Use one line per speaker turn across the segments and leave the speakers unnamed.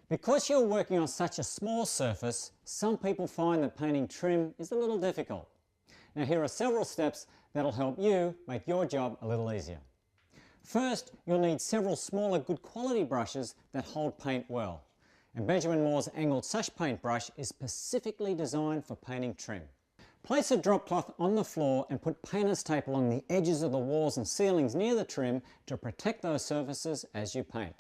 Because you're working on such a small surface, some people find that painting trim is a little difficult. Now here are several steps that'll help you make your job a little easier. First, you'll need several smaller good quality brushes that hold paint well. And Benjamin Moore's angled sash paint brush is specifically designed for painting trim. Place a drop cloth on the floor and put painter's tape along the edges of the walls and ceilings near the trim to protect those surfaces as you paint.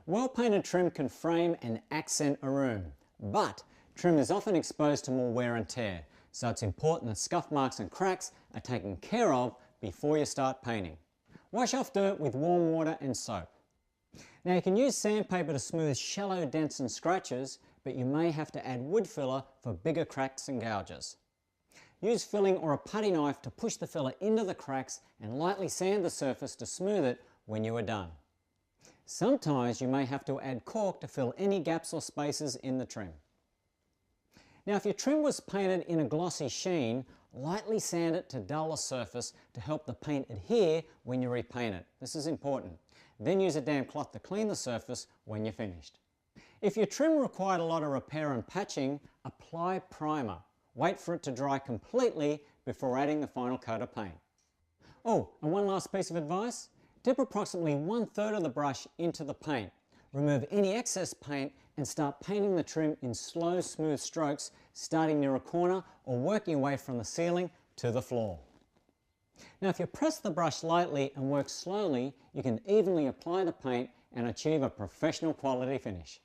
Well-painted trim can frame and accent a room, but trim is often exposed to more wear and tear, so it's important that scuff marks and cracks are taken care of before you start painting. Wash off dirt with warm water and soap. Now you can use sandpaper to smooth shallow dents and scratches, but you may have to add wood filler for bigger cracks and gouges. Use filling or a putty knife to push the filler into the cracks and lightly sand the surface to smooth it when you are done. Sometimes you may have to add caulk to fill any gaps or spaces in the trim. Now if your trim was painted in a glossy sheen, lightly sand it to dull the surface to help the paint adhere when you repaint it. This is important. Then use a damp cloth to clean the surface when you're finished. If your trim required a lot of repair and patching, apply primer. Wait for it to dry completely before adding the final coat of paint. Oh, and one last piece of advice. Dip approximately 1/3 of the brush into the paint. Remove any excess paint and start painting the trim in slow, smooth strokes, starting near a corner or working your way from the ceiling to the floor. Now if you press the brush lightly and work slowly, you can evenly apply the paint and achieve a professional quality finish.